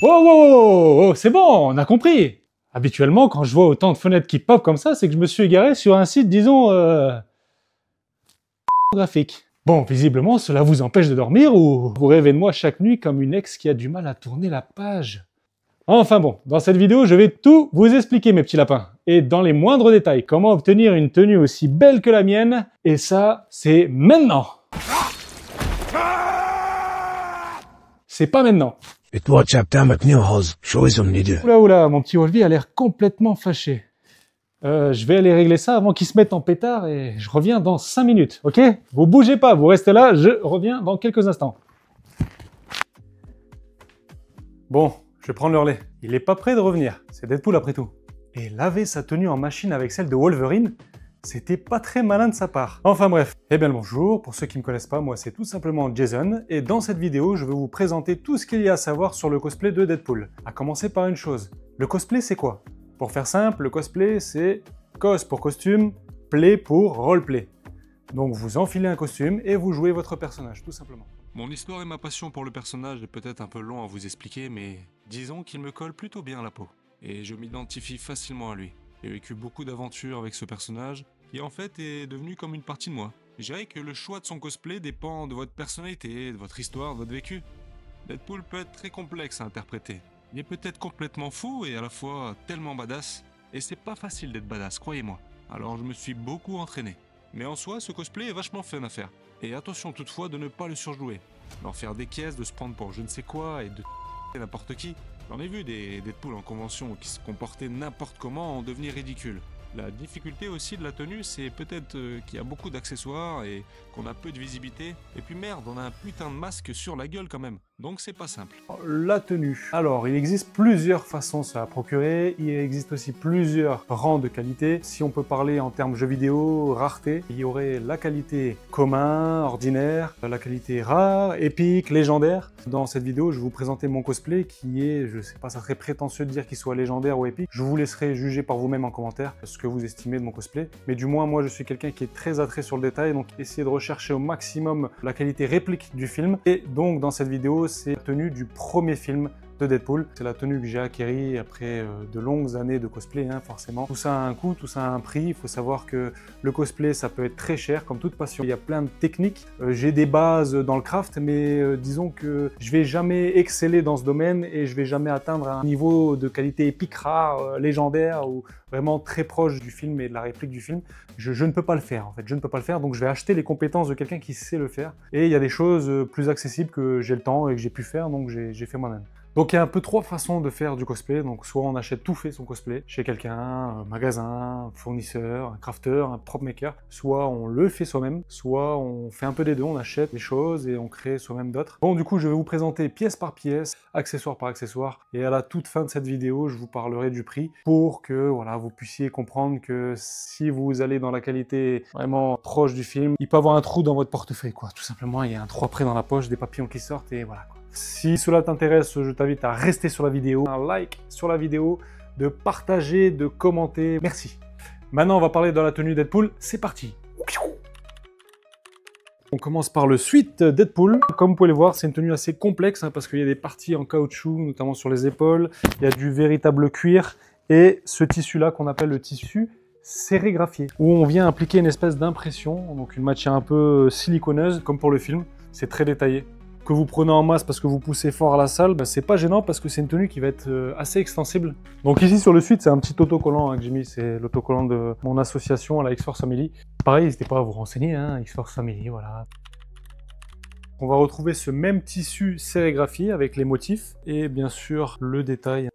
Oh, oh, oh, oh, c'est bon, on a compris. Habituellement, quand je vois autant de fenêtres qui pop comme ça, c'est que je me suis égaré sur un site, disons, graphique. Bon, visiblement, cela vous empêche de dormir ou vous rêvez de moi chaque nuit comme une ex qui a du mal à tourner la page. Enfin bon, dans cette vidéo, je vais tout vous expliquer, mes petits lapins. Et dans les moindres détails, comment obtenir une tenue aussi belle que la mienne. Et ça, c'est maintenant. C'est pas maintenant. Oula oula, mon petit Wolvie a l'air complètement fâché. Je vais aller régler ça avant qu'il se mette en pétard et je reviens dans 5 minutes, ok? Vous bougez pas, vous restez là, je reviens dans quelques instants. Bon, je vais prendre le relais. Il est pas prêt de revenir, c'est Deadpool après tout. Et laver sa tenue en machine avec celle de Wolverine, c'était pas très malin de sa part. Enfin bref, eh bien le bonjour, pour ceux qui me connaissent pas, moi c'est tout simplement Jason, et dans cette vidéo, je vais vous présenter tout ce qu'il y a à savoir sur le cosplay de Deadpool. À commencer par une chose, le cosplay c'est quoi? Pour faire simple, le cosplay c'est cos pour costume, play pour roleplay. Donc vous enfilez un costume et vous jouez votre personnage, tout simplement. Mon histoire et ma passion pour le personnage est peut-être un peu long à vous expliquer, mais disons qu'il me colle plutôt bien à la peau. Et je m'identifie facilement à lui. J'ai vécu beaucoup d'aventures avec ce personnage, qui en fait est devenu comme une partie de moi. Je dirais que le choix de son cosplay dépend de votre personnalité, de votre histoire, de votre vécu. Deadpool peut être très complexe à interpréter. Il est peut-être complètement fou et à la fois tellement badass. Et c'est pas facile d'être badass, croyez-moi. Alors je me suis beaucoup entraîné. Mais en soi, ce cosplay est vachement fun à faire. Et attention toutefois de ne pas le surjouer. D'en faire des caisses, de se prendre pour je ne sais quoi et de n'importe qui. J'en ai vu des Deadpool en convention qui se comportaient n'importe comment en devenir ridicules. La difficulté aussi de la tenue, c'est peut-être qu'il y a beaucoup d'accessoires et qu'on a peu de visibilité. Et puis merde, on a un putain de masque sur la gueule quand même. Donc c'est pas simple. La tenue. Alors, il existe plusieurs façons de se la procurer. Il existe aussi plusieurs rangs de qualité. Si on peut parler en termes jeux vidéo, rareté, il y aurait la qualité commun, ordinaire, la qualité rare, épique, légendaire. Dans cette vidéo, je vais vous présenter mon cosplay qui est, je sais pas, ça serait prétentieux de dire qu'il soit légendaire ou épique. Je vous laisserai juger par vous-même en commentaire ce que vous estimez de mon cosplay. Mais du moins, moi, je suis quelqu'un qui est très attrait sur le détail, donc essayez de rechercher au maximum la qualité réplique du film. Et donc, dans cette vidéo, c'est la tenue du premier film de Deadpool. C'est la tenue que j'ai acquérie après de longues années de cosplay, hein, forcément. Tout ça a un coût, tout ça a un prix. Il faut savoir que le cosplay, ça peut être très cher, comme toute passion. Il y a plein de techniques. J'ai des bases dans le craft, mais disons que je vais jamais exceller dans ce domaine et je vais jamais atteindre un niveau de qualité épique, rare, légendaire ou vraiment très proche du film et de la réplique du film. Je ne peux pas le faire, en fait. Je ne peux pas le faire, donc je vais acheter les compétences de quelqu'un qui sait le faire. Et il y a des choses plus accessibles que j'ai le temps et que j'ai pu faire, donc j'ai fait moi-même. Donc il y a un peu trois façons de faire du cosplay, donc soit on achète tout fait son cosplay chez quelqu'un, un magasin, un fournisseur, un crafter, un prop maker, soit on le fait soi-même, soit on fait un peu des deux, on achète des choses et on crée soi-même d'autres. Bon, du coup je vais vous présenter pièce par pièce, accessoire par accessoire, et à la toute fin de cette vidéo je vous parlerai du prix pour que voilà, vous puissiez comprendre que si vous allez dans la qualité vraiment proche du film, il peut y avoir un trou dans votre portefeuille quoi, tout simplement il y a un trou après dans la poche, des papillons qui sortent et voilà quoi. Si cela t'intéresse, je t'invite à rester sur la vidéo, un like sur la vidéo, de partager, de commenter. Merci. Maintenant, on va parler de la tenue Deadpool. C'est parti. On commence par le suite Deadpool. Comme vous pouvez le voir, c'est une tenue assez complexe hein, parce qu'il y a des parties en caoutchouc, notamment sur les épaules. Il y a du véritable cuir et ce tissu-là qu'on appelle le tissu sérigraphié, où on vient appliquer une espèce d'impression, donc une matière un peu siliconeuse, comme pour le film. C'est très détaillé. Que vous prenez en masse parce que vous poussez fort à la salle, bah, c'est pas gênant parce que c'est une tenue qui va être assez extensible. Donc ici sur le suite, c'est un petit autocollant hein, que j'ai mis, c'est l'autocollant de mon association, la X-Force Family. Pareil, n'hésitez pas à vous renseigner, hein, X-Force Family, voilà. On va retrouver ce même tissu sérigraphié avec les motifs et bien sûr le détail.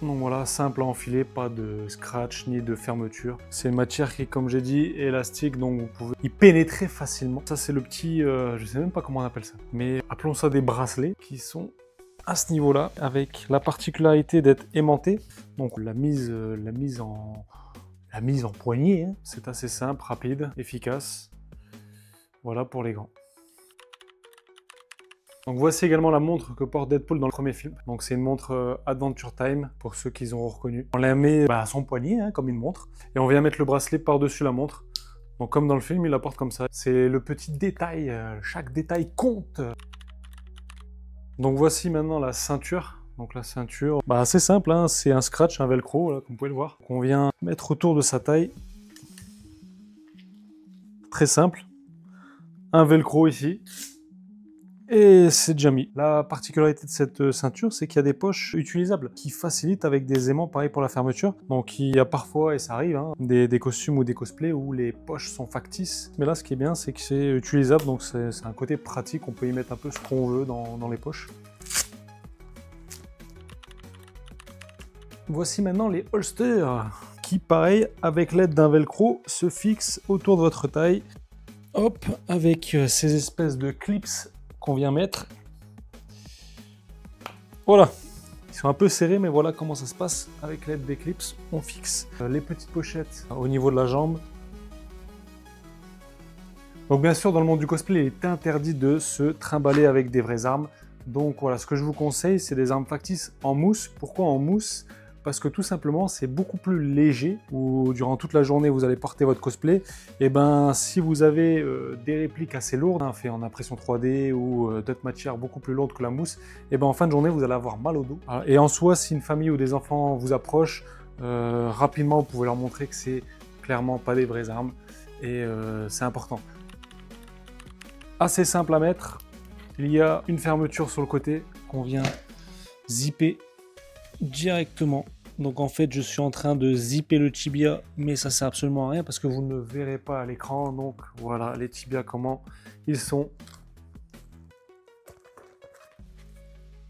Donc voilà, simple à enfiler, pas de scratch ni de fermeture. C'est une matière qui est, comme j'ai dit, élastique, donc vous pouvez y pénétrer facilement. Ça c'est le petit, je sais même pas comment on appelle ça, mais appelons ça des bracelets qui sont à ce niveau-là, avec la particularité d'être aimantés. Donc la mise en poignée, hein. C'est assez simple, rapide, efficace. Voilà pour les gants. Donc voici également la montre que porte Deadpool dans le premier film. Donc c'est une montre Adventure Time, pour ceux qui ont reconnu. On la met à son poignet, hein, comme une montre, et on vient mettre le bracelet par-dessus la montre. Donc comme dans le film, il la porte comme ça. C'est le petit détail, chaque détail compte. Donc voici maintenant la ceinture. Donc la ceinture, assez simple, hein, c'est un scratch, un velcro, là, comme vous pouvez le voir, qu'on vient mettre autour de sa taille. Très simple. Un velcro ici. Et c'est déjà mis. La particularité de cette ceinture, c'est qu'il y a des poches utilisables qui facilitent avec des aimants, pareil pour la fermeture. Donc il y a parfois, et ça arrive, hein, des costumes ou des cosplays où les poches sont factices. Mais là, ce qui est bien, c'est que c'est utilisable, donc c'est un côté pratique. On peut y mettre un peu ce qu'on veut dans les poches. Voici maintenant les holsters qui, pareil, avec l'aide d'un velcro, se fixent autour de votre taille. Hop, avec ces espèces de clips qu'on vient mettre. Voilà, ils sont un peu serrés, mais voilà comment ça se passe. Avec l'aide des clips, on fixe les petites pochettes au niveau de la jambe. Donc bien sûr, dans le monde du cosplay, il est interdit de se trimballer avec des vraies armes. Donc voilà, ce que je vous conseille, c'est des armes factices en mousse. Pourquoi en mousse ? Parce que tout simplement, c'est beaucoup plus léger, ou durant toute la journée, vous allez porter votre cosplay. Et ben, si vous avez des répliques assez lourdes, hein, fait en impression 3D ou d'autres matières beaucoup plus lourdes que la mousse, et ben en fin de journée, vous allez avoir mal au dos. Et en soi, si une famille ou des enfants vous approchent, rapidement, vous pouvez leur montrer que c'est clairement pas des vraies armes. Et c'est important. Assez simple à mettre. Il y a une fermeture sur le côté qu'on vient zipper directement. Donc en fait, je suis en train de zipper le tibia, mais ça sert absolument à rien parce que vous ne le verrez pas à l'écran. Donc voilà, les tibias, comment ils sont.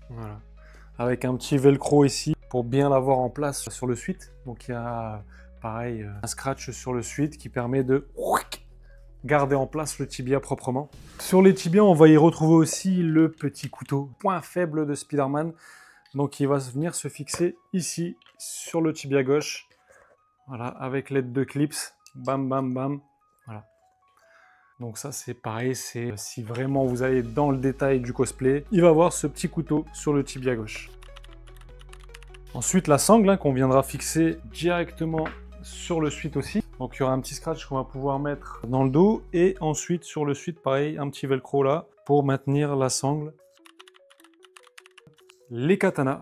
Voilà. Avec un petit velcro ici pour bien l'avoir en place sur le suite. Donc il y a pareil un scratch sur le suite qui permet de garder en place le tibia proprement. Sur les tibias, on va y retrouver aussi le petit couteau, point faible de Spider-Man. Donc il va venir se fixer ici, sur le tibia gauche. Voilà, avec l'aide de clips. Bam, bam, bam. Voilà. Donc ça c'est pareil, c'est si vraiment vous allez dans le détail du cosplay, il va avoir ce petit couteau sur le tibia gauche. Ensuite la sangle hein, qu'on viendra fixer directement sur le suite aussi. Donc il y aura un petit scratch qu'on va pouvoir mettre dans le dos. Et ensuite sur le suite, pareil, un petit velcro là pour maintenir la sangle. Les katanas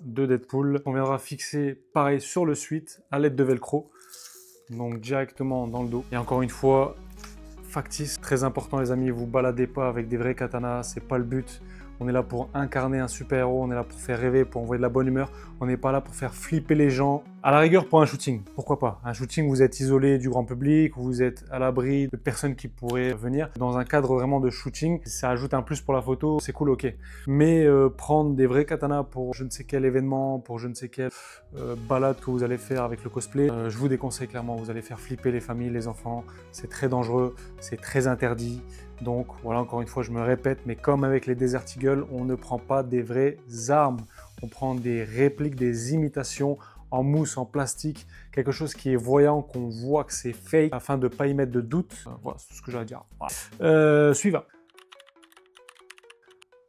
de Deadpool, on viendra fixer pareil sur le suite à l'aide de velcro, donc directement dans le dos. Et encore une fois, factice, très important les amis, vous baladez pas avec des vrais katanas, c'est pas le but. On est là pour incarner un super-héros, on est là pour faire rêver, pour envoyer de la bonne humeur. On n'est pas là pour faire flipper les gens. À la rigueur, pour un shooting, pourquoi pas. Un shooting, vous êtes isolé du grand public, vous êtes à l'abri de personnes qui pourraient venir. Dans un cadre vraiment de shooting, ça ajoute un plus pour la photo, c'est cool, ok. Mais prendre des vrais katanas pour je ne sais quel événement, pour je ne sais quelle balade que vous allez faire avec le cosplay, je vous déconseille clairement. Vous allez faire flipper les familles, les enfants. C'est très dangereux, c'est très interdit. Donc voilà, encore une fois, je me répète, mais comme avec les Desert Eagle, on ne prend pas des vraies armes. On prend des répliques, des imitations en mousse, en plastique, quelque chose qui est voyant, qu'on voit que c'est fake, afin de ne pas y mettre de doute. Voilà, c'est ce que j'ai à dire. Voilà. Suivant.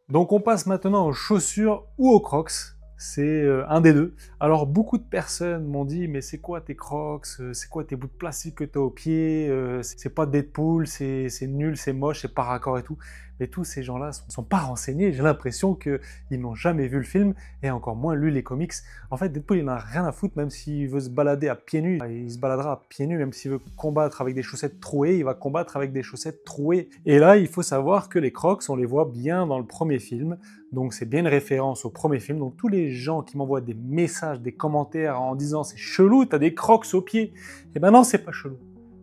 Donc on passe maintenant aux chaussures ou aux crocs. C'est un des deux. Alors beaucoup de personnes m'ont dit mais c'est quoi tes crocs, c'est quoi tes bouts de plastique que tu as au pied, c'est pas Deadpool, c'est nul, c'est moche, c'est pas raccord et tout. Mais tous ces gens-là sont pas renseignés, j'ai l'impression qu'ils n'ont jamais vu le film et encore moins lu les comics. En fait Deadpool il n'en a rien à foutre, même s'il veut se balader à pieds nus, il se baladera à pieds nus, même s'il veut combattre avec des chaussettes trouées, il va combattre avec des chaussettes trouées. Et là il faut savoir que les crocs on les voit bien dans le premier film. Donc c'est bien une référence au premier film. Donc tous les gens qui m'envoient des messages, des commentaires en disant c'est chelou, t'as des crocs aux pieds. Et ben non, c'est pas chelou.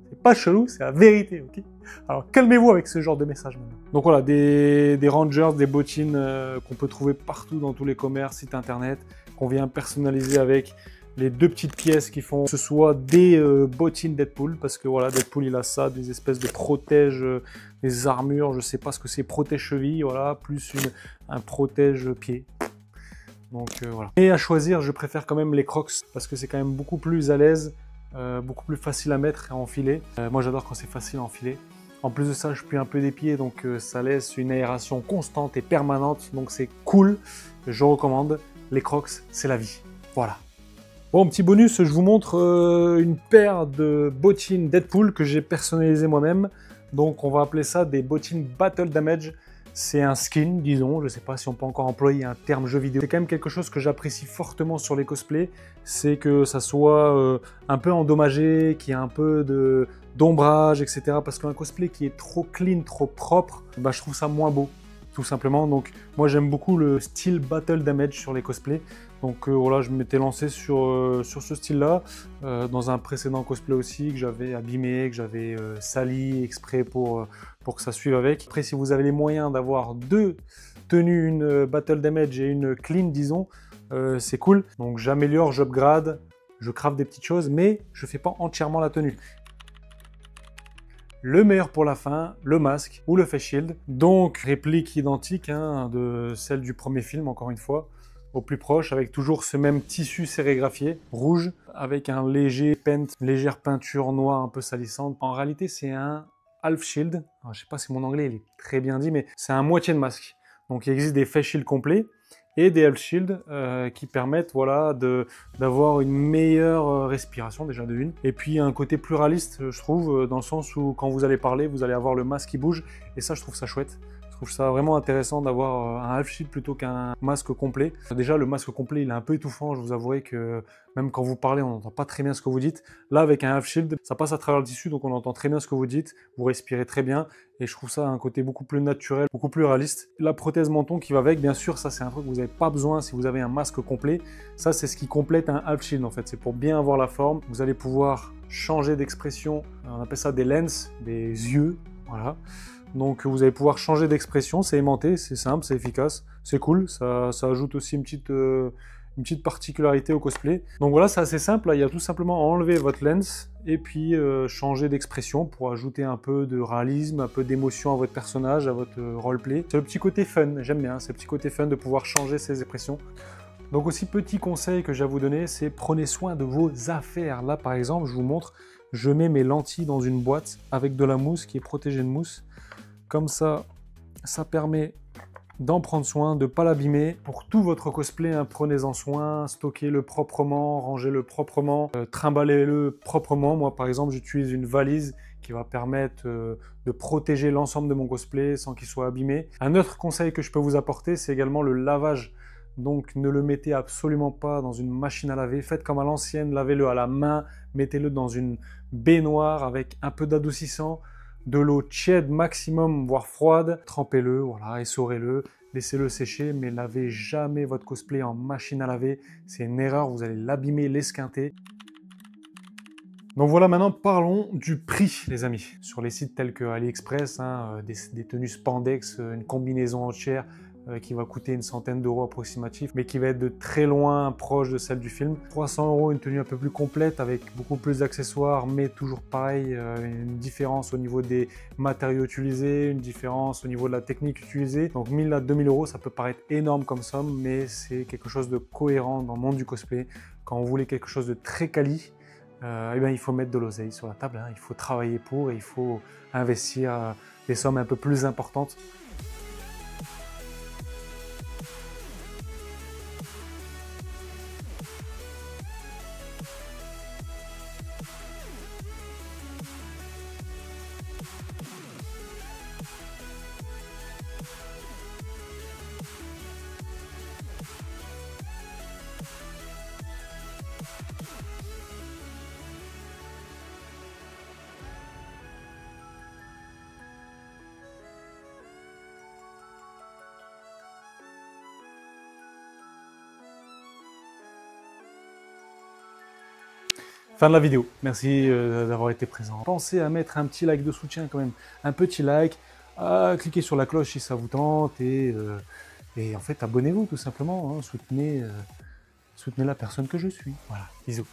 C'est pas chelou, c'est la vérité, ok? Alors calmez-vous avec ce genre de message maintenant. Donc voilà, des Rangers, des bottines qu'on peut trouver partout dans tous les commerces, sites internet, qu'on vient personnaliser avec les deux petites pièces qui font que ce soit des bottines Deadpool, parce que voilà, Deadpool il a ça, des espèces de protèges, des armures, je sais pas ce que c'est, protège-cheville, voilà, plus un protège-pied. Donc voilà. Et à choisir, je préfère quand même les Crocs, parce que c'est quand même beaucoup plus à l'aise, beaucoup plus facile à mettre et à enfiler. Moi j'adore quand c'est facile à enfiler. En plus de ça, je pue un peu des pieds, donc ça laisse une aération constante et permanente, donc c'est cool. Je recommande, les Crocs, c'est la vie. Voilà. Bon, petit bonus, je vous montre une paire de bottines Deadpool que j'ai personnalisées moi-même. Donc on va appeler ça des bottines Battle Damage. C'est un skin, disons, je ne sais pas si on peut encore employer un terme jeu vidéo. C'est quand même quelque chose que j'apprécie fortement sur les cosplays, c'est que ça soit un peu endommagé, qu'il y ait un peu d'ombrage, etc. Parce qu'un cosplay qui est trop clean, trop propre, bah, je trouve ça moins beau, tout simplement. Donc moi j'aime beaucoup le style Battle Damage sur les cosplays. Donc voilà, je m'étais lancé sur ce style-là, dans un précédent cosplay aussi, que j'avais abîmé, que j'avais sali exprès pour que ça suive avec. Après, si vous avez les moyens d'avoir deux tenues, une Battle Damage et une Clean, disons, c'est cool. Donc j'améliore, j'upgrade, je crafte des petites choses, mais je ne fais pas entièrement la tenue. Le meilleur pour la fin, le masque ou le face shield. Donc réplique identique hein, de celle du premier film, encore une fois, au plus proche, avec toujours ce même tissu sérigraphié, rouge, avec un légère peinture noire un peu salissante. En réalité, c'est un half shield. Alors, je sais pas si mon anglais il est très bien dit, mais c'est un moitié de masque. Donc il existe des face shields complets et des half shields qui permettent voilà, d'avoir une meilleure respiration déjà de une. Et puis un côté pluraliste, je trouve, dans le sens où quand vous allez parler, vous allez avoir le masque qui bouge. Et ça, je trouve ça chouette. Je trouve ça vraiment intéressant d'avoir un half shield plutôt qu'un masque complet. Déjà, le masque complet, il est un peu étouffant. Je vous avouerai que même quand vous parlez, on n'entend pas très bien ce que vous dites. Là, avec un half shield, ça passe à travers le tissu, donc on entend très bien ce que vous dites. Vous respirez très bien. Et je trouve ça un côté beaucoup plus naturel, beaucoup plus réaliste. La prothèse menton qui va avec, bien sûr, ça c'est un truc que vous n'avez pas besoin si vous avez un masque complet. Ça, c'est ce qui complète un half shield en fait. C'est pour bien avoir la forme. Vous allez pouvoir changer d'expression. On appelle ça des lens, des yeux. Voilà. Donc vous allez pouvoir changer d'expression, c'est aimanté, c'est simple, c'est efficace, c'est cool, ça ajoute aussi une petite particularité au cosplay. Donc voilà, c'est assez simple, là, il y a tout simplement à enlever votre lens et puis changer d'expression pour ajouter un peu de réalisme, un peu d'émotion à votre personnage, à votre roleplay. C'est le petit côté fun, j'aime bien, c'est le petit côté fun de pouvoir changer ses expressions. Donc aussi, petit conseil que j'ai à vous donner, c'est prenez soin de vos affaires. Là par exemple, je vous montre, je mets mes lentilles dans une boîte avec de la mousse qui est protégée de mousse. Comme ça, ça permet d'en prendre soin, de ne pas l'abîmer. Pour tout votre cosplay, hein, prenez-en soin, stockez-le proprement, rangez-le proprement, trimballez-le proprement. Moi, par exemple, j'utilise une valise qui va permettre de protéger l'ensemble de mon cosplay sans qu'il soit abîmé. Un autre conseil que je peux vous apporter, c'est également le lavage. Donc, ne le mettez absolument pas dans une machine à laver. Faites comme à l'ancienne, lavez-le à la main, mettez-le dans une baignoire avec un peu d'adoucissant, de l'eau tiède maximum, voire froide, trempez-le, voilà, essorez-le, laissez-le sécher, mais lavez jamais votre cosplay en machine à laver, c'est une erreur, vous allez l'abîmer, l'esquinter. Donc voilà, maintenant parlons du prix, les amis. Sur les sites tels que AliExpress, hein, des tenues spandex, une combinaison entière, qui va coûter une centaine d'euros approximatif, mais qui va être de très loin proche de celle du film. 300 euros, une tenue un peu plus complète avec beaucoup plus d'accessoires, mais toujours pareil, une différence au niveau des matériaux utilisés, une différence au niveau de la technique utilisée. Donc 1000 à 2000 euros, ça peut paraître énorme comme somme, mais c'est quelque chose de cohérent dans le monde du cosplay. Quand vous voulez quelque chose de très quali, eh bien, il faut mettre de l'oseille sur la table, hein. Il faut travailler pour et il faut investir des sommes un peu plus importantes. Fin de la vidéo. Merci d'avoir été présent. Pensez à mettre un petit like de soutien quand même. Un petit like, à cliquer sur la cloche si ça vous tente et en fait abonnez-vous tout simplement. Hein. Soutenez la personne que je suis. Voilà, bisous.